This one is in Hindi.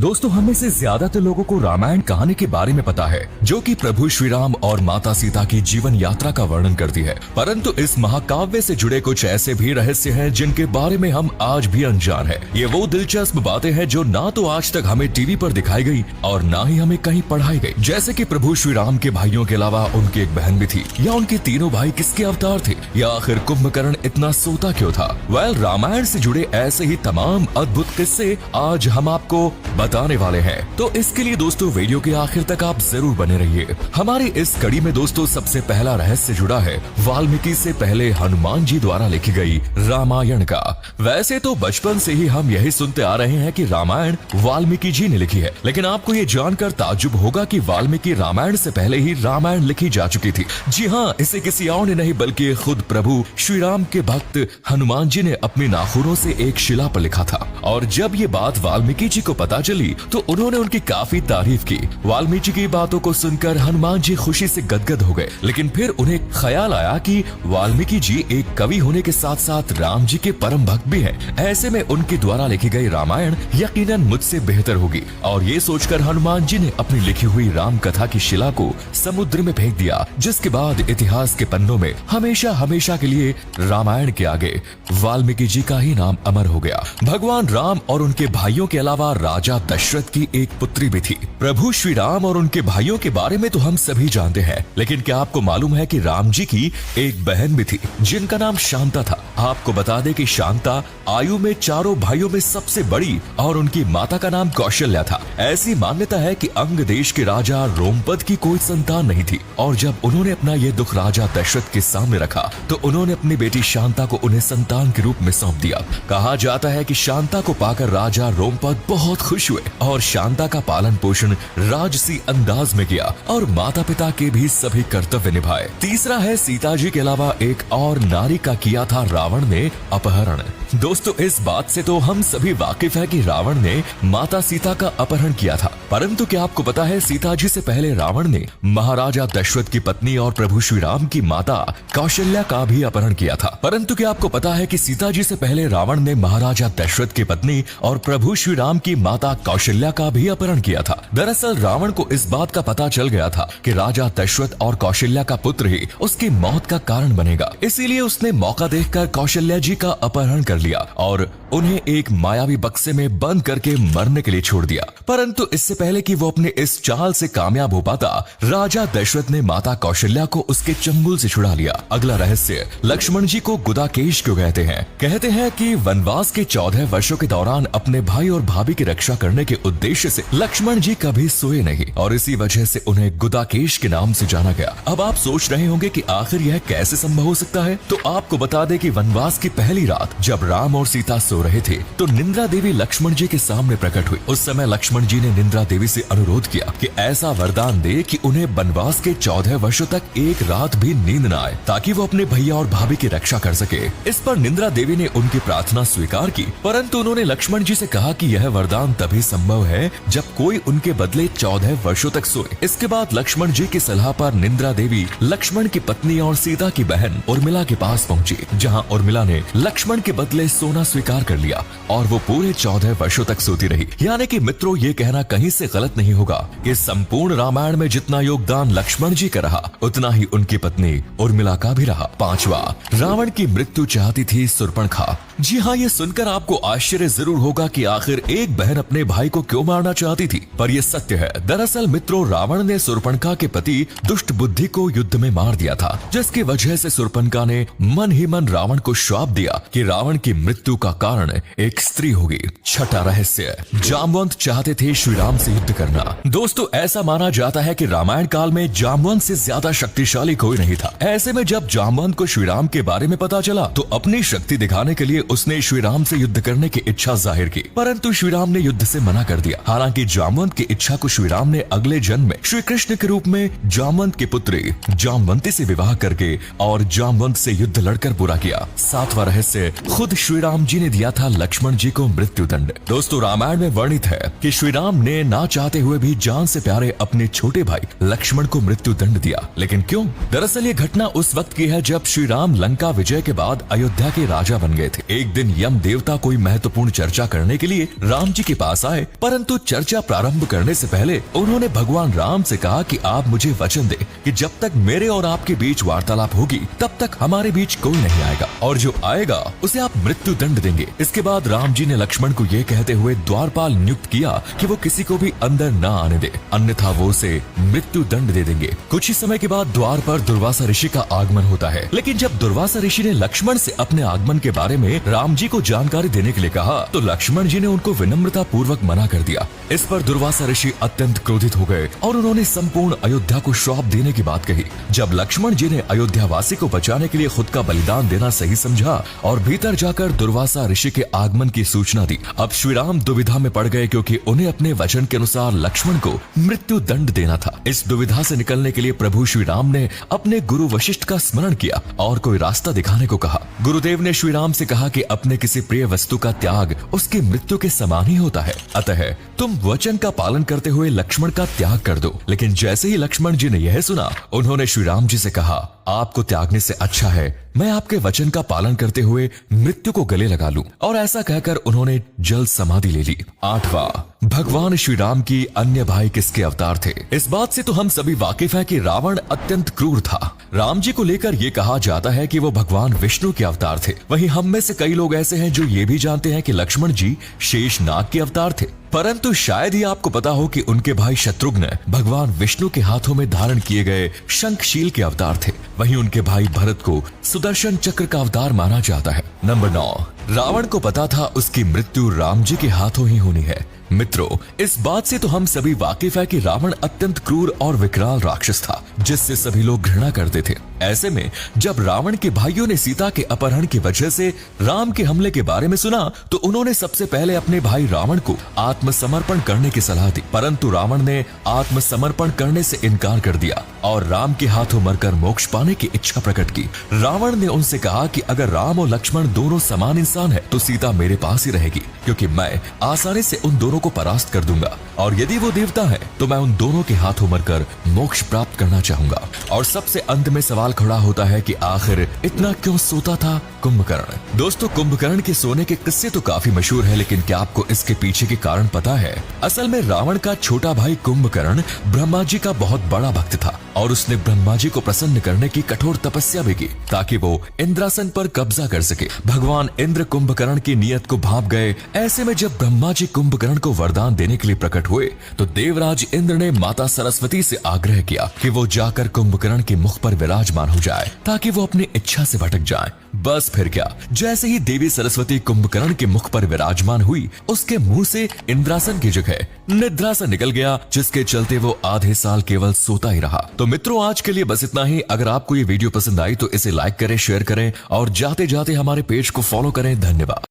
दोस्तों, हमें से ज्यादातर लोगों को रामायण कहानी के बारे में पता है, जो कि प्रभु श्री राम और माता सीता की जीवन यात्रा का वर्णन करती है। परंतु इस महाकाव्य से जुड़े कुछ ऐसे भी रहस्य हैं जिनके बारे में हम आज भी अनजान हैं। ये वो दिलचस्प बातें हैं जो ना तो आज तक हमें टीवी पर दिखाई गई और ना ही हमें कहीं पढ़ाई गई। जैसे कि प्रभु श्री राम के भाइयों के अलावा उनकी एक बहन भी थी, या उनके तीनों भाई किसके अवतार थे, या आखिर कुंभकर्ण इतना सोता क्यों था। रामायण से जुड़े ऐसे ही तमाम अद्भुत किस्से आज हम आपको बताने वाले हैं। तो इसके लिए दोस्तों वीडियो के आखिर तक आप जरूर बने रहिए। हमारी इस कड़ी में दोस्तों सबसे पहला रहस्य जुड़ा है वाल्मीकि से पहले हनुमान जी द्वारा लिखी गई रामायण का। वैसे तो बचपन से ही हम यही सुनते आ रहे हैं कि रामायण वाल्मीकि जी ने लिखी है, लेकिन आपको ये जानकर ताज्जुब होगा कि वाल्मीकि रामायण से पहले ही रामायण लिखी जा चुकी थी। जी हाँ, इसे किसी और ने नहीं बल्कि खुद प्रभु श्री राम के भक्त हनुमान जी ने अपने नाखूनों से एक शिला पर लिखा था। और जब ये बात वाल्मीकि जी को पता चली तो उन्होंने उनकी काफी तारीफ की। वाल्मीकि की बातों को सुनकर हनुमान जी खुशी से गदगद हो गए, लेकिन फिर उन्हें ख्याल आया कि वाल्मीकि जी एक कवि होने के साथ साथ राम जी के परम भक्त भी हैं। ऐसे में उनके द्वारा लिखी गई रामायण यकीनन मुझसे बेहतर होगी। और ये सोचकर हनुमान जी ने अपनी लिखी हुई राम कथा की शिला को समुद्र में फेंक दिया, जिसके बाद इतिहास के पन्नों में हमेशा हमेशा के लिए रामायण के आगे वाल्मीकि जी का ही नाम अमर हो गया। भगवान राम और उनके भाइयों के अलावा राजा दशरथ की एक पुत्री भी थी। प्रभु श्री राम और उनके भाइयों के बारे में तो हम सभी जानते हैं, लेकिन क्या आपको मालूम है कि राम जी की एक बहन भी थी जिनका नाम शांता था। आपको बता दें कि शांता आयु में चारों भाइयों में सबसे बड़ी और उनकी माता का नाम कौशल्या था। ऐसी मान्यता है कि अंग देश के राजा रोमपद की कोई संतान नहीं थी, और जब उन्होंने अपना ये दुख राजा दशरथ के सामने रखा तो उन्होंने अपनी बेटी शांता को उन्हें संतान के रूप में सौंप दिया। कहा जाता है कि शांता को पाकर राजा रोमपद बहुत खुश हुए और शांता का पालन पोषण राजसी अंदाज में किया और माता पिता के भी सभी कर्तव्य निभाए। तीसरा है सीता जी के अलावा एक और नारी का किया था रावण ने अपहरण। दोस्तों, इस बात से तो हम सभी वाकिफ है कि रावण ने माता सीता का अपहरण किया था। परंतु क्या आपको पता है सीता जी से पहले रावण ने महाराजा दशरथ की पत्नी और प्रभु श्री राम की माता कौशल्या का भी अपहरण किया था। परंतु क्या आपको पता है कि सीता जी से पहले रावण ने महाराजा दशरथ की पत्नी और प्रभु श्री राम की माता कौशल्या का भी अपहरण किया था। दरअसल रावण को इस बात का पता चल गया था कि राजा दशरथ और कौशल्या का पुत्र ही उसकी मौत का कारण बनेगा, इसीलिए उसने मौका देखकर कौशल्या जी का अपहरण कर लिया और उन्हें एक मायावी बक्से में बंद करके मरने के लिए छोड़ दिया। परंतु इससे पहले कि वो अपने इस चाल से कामयाब हो पाता, राजा दशरथ ने माता कौशल्या को उसके चंगुल से छुड़ा लिया। अगला रहस्य, लक्ष्मण जी को गुदाकेश क्यों कहते हैं? कहते हैं कि वनवास के 14 वर्षों के दौरान अपने भाई और भाभी की रक्षा करने के उद्देश्य से लक्ष्मण जी कभी सोए नहीं और इसी वजह से उन्हें गुदाकेश के नाम से जाना गया। अब आप सोच रहे होंगे कि आखिर यह कैसे संभव हो सकता है, तो आपको बता दें कि वनवास की पहली रात जब राम और सीता सो रहे थे तो निंद्रा देवी लक्ष्मण जी के सामने प्रकट हुई। उस समय लक्ष्मण जी ने निंद्रा देवी से अनुरोध किया कि ऐसा वरदान दे कि उन्हें वनवास के 14 वर्षों तक एक रात भी नींद न आए, ताकि वो अपने भैया और भाभी की रक्षा कर सके। इस पर निंद्रा देवी ने उनकी प्रार्थना स्वीकार की, परंतु उन्होंने लक्ष्मण जी से कहा कि यह वरदान तभी संभव है जब कोई उनके बदले 14 वर्षों तक सोए। इसके बाद लक्ष्मण जी की सलाह पर निंद्रा देवी लक्ष्मण की पत्नी और सीता की बहन उर्मिला के पास पहुंची, जहां उर्मिला ने लक्ष्मण के बदले सोना स्वीकार कर लिया और वो पूरे 14 वर्षों तक सोती रही। यानी कि मित्रों, ये कहना कहीं से गलत नहीं होगा कि संपूर्ण रामायण में जितना योगदान लक्ष्मण जी का रहा, उतना ही उनकी पत्नी उर्मिला का भी रहा। पांचवा, रावण की मृत्यु चाहती थी शूर्पणखा। जी हाँ, ये सुनकर आपको आश्चर्य जरूर होगा कि आखिर एक बहन अपने भाई को क्यों मारना चाहती थी, पर यह सत्य है। दरअसल मित्रों, रावण ने शूर्पणखा के पति दुष्ट बुद्धि को युद्ध में मार दिया था, जिसकी वजह से शूर्पणखा ने मन ही मन रावण को श्राप दिया कि रावण की मृत्यु का कारण एक स्त्री होगी। छठा रहस्य, जामवंत चाहते थे श्री राम से युद्ध करना। दोस्तों, ऐसा माना जाता है कि रामायण काल में जामवंत से ज्यादा शक्तिशाली कोई नहीं था। ऐसे में जब जामवंत को श्री राम के बारे में पता चला तो अपनी शक्ति दिखाने के लिए उसने श्री राम से युद्ध करने की इच्छा जाहिर की, परंतु श्री राम ने युद्ध से मना कर दिया। हालांकि जामवंत की इच्छा को श्री राम ने अगले जन्म में श्री कृष्ण के रूप में जामवंत की पुत्री जामवंती से विवाह करके और जामवंत से युद्ध लड़कर पूरा किया। सातवां रहस्य, खुद श्री राम जी ने दिया था लक्ष्मण जी को मृत्यु दंड। दोस्तों, रामायण में वर्णित है कि श्री राम ने ना चाहते हुए भी जान से प्यारे अपने छोटे भाई लक्ष्मण को मृत्यु दंड दिया। लेकिन क्यों? दरअसल ये घटना उस वक्त की है जब श्री राम लंका विजय के बाद अयोध्या के राजा बन गए थे। एक दिन यम देवता कोई महत्वपूर्ण चर्चा करने के लिए राम जी के पास आए, परंतु चर्चा प्रारंभ करने से पहले उन्होंने भगवान राम से कहा कि आप मुझे वचन दे कि जब तक मेरे और आपके बीच वार्तालाप होगी तब तक हमारे बीच कोई नहीं आएगा, और जो आएगा उसे आप मृत्यु दंड देंगे। इसके बाद राम जी ने लक्ष्मण को ये कहते हुए द्वारपाल नियुक्त किया कि वो किसी को भी अंदर न आने दे, अन्यथा वो उसे मृत्यु दंड दे देंगे। कुछ ही समय के बाद द्वार पर दुर्वासा ऋषि का आगमन होता है, लेकिन जब दुर्वासा ऋषि ने लक्ष्मण से अपने आगमन के बारे में राम जी को जानकारी देने के लिए कहा तो लक्ष्मण जी ने उनको विनम्रता पूर्वक मना कर दिया। इस पर दुर्वासा ऋषि अत्यंत क्रोधित हो गए और उन्होंने संपूर्ण अयोध्या को श्राप देने की बात कही। जब लक्ष्मण जी ने अयोध्या वासी को बचाने के लिए खुद का बलिदान देना सही समझा और भीतर जाकर दुर्वासा ऋषि के आगमन की सूचना दी, अब श्री राम दुविधा में पड़ गए क्योंकि उन्हें अपने वचन के अनुसार लक्ष्मण को मृत्यु दंड देना था। इस दुविधा से निकलने के लिए प्रभु श्री राम ने अपने गुरु वशिष्ठ का स्मरण किया और कोई रास्ता दिखाने को कहा। गुरुदेव ने श्री राम से कहा कि अपने किसी प्रिय वस्तु का त्याग उसकी मृत्यु के समान ही होता है, अतः तुम वचन का पालन करते हुए लक्ष्मण का त्याग कर दो। लेकिन जैसे ही लक्ष्मण जी ने यह सुना, उन्होंने श्री राम जी से कहा, आपको त्यागने से अच्छा है मैं आपके वचन का पालन करते हुए मृत्यु को गले लगा लूं। और ऐसा कहकर उन्होंने जल समाधि ले ली। 8वां, भगवान श्री राम की अन्य भाई किसके अवतार थे? इस बात से तो हम सभी वाकिफ हैं कि रावण अत्यंत क्रूर था। राम जी को लेकर ये कहा जाता है कि वो भगवान विष्णु के अवतार थे। वहीं हम में से कई लोग ऐसे हैं जो ये भी जानते हैं कि लक्ष्मण जी शेष नाग के अवतार थे, परंतु शायद ही आपको पता हो कि उनके भाई शत्रुघ्न भगवान विष्णु के हाथों में धारण किए गए शंखशील के अवतार थे। वहीं उनके भाई भरत को सुदर्शन चक्र का अवतार माना जाता है। नंबर 9, रावण को पता था उसकी मृत्यु राम जी के हाथों ही होनी है। मित्रों, इस बात से तो हम सभी वाकिफ है कि रावण अत्यंत क्रूर और विकराल राक्षस था जिससे सभी लोग घृणा करते थे। ऐसे में जब रावण के भाइयों ने सीता के अपहरण की वजह से राम के हमले के बारे में सुना तो उन्होंने सबसे पहले अपने भाई रावण को आत्मसमर्पण करने की सलाह दी, परंतु रावण ने आत्मसमर्पण करने से इनकार कर दिया और राम के हाथों मरकर मोक्ष पाने की इच्छा प्रकट की। रावण ने उनसे कहा कि अगर राम और लक्ष्मण दोनों समान इंसान है तो सीता मेरे पास ही रहेगी, क्योंकि मैं आसानी से उन दोनों को परास्त कर दूंगा, और यदि वो देवता है तो मैं उन दोनों के हाथों मरकर मोक्ष प्राप्त करना चाहूंगा। और सबसे अंत में सवाल खड़ा होता है कि आखिर इतना क्यों सोता था कुंभकर्ण? दोस्तों, कुंभकर्ण के सोने के किस्से तो काफी मशहूर है, लेकिन क्या आपको इसके पीछे के कारण पता है? असल में रावण का छोटा भाई कुंभकर्ण ब्रह्मा जी का बहुत बड़ा भक्त था और उसने ब्रह्मा जी को प्रसन्न करने की कठोर तपस्या भी की ताकि वो इंद्रासन पर कब्जा कर सके। भगवान इंद्र कुंभकर्ण की नियत को भांप गए। ऐसे में जब ब्रह्मा जी कुंभकर्ण को वरदान देने के लिए प्रकट हुए तो देवराज इंद्र ने माता सरस्वती से आग्रह किया कि वो जाकर कुंभकर्ण के मुख पर विराजमान हो जाए ताकि वो अपनी इच्छा से भटक जाए। बस फिर क्या, जैसे ही देवी सरस्वती कुंभकर्ण के मुख पर विराजमान हुई, उसके मुंह से इंद्रासन की जगह निद्रासन निकल गया, जिसके चलते वो आधे साल केवल सोता ही रहा। तो मित्रों, आज के लिए बस इतना ही। अगर आपको ये वीडियो पसंद आई तो इसे लाइक करें, शेयर करें और जाते जाते हमारे पेज को फॉलो करें। धन्यवाद।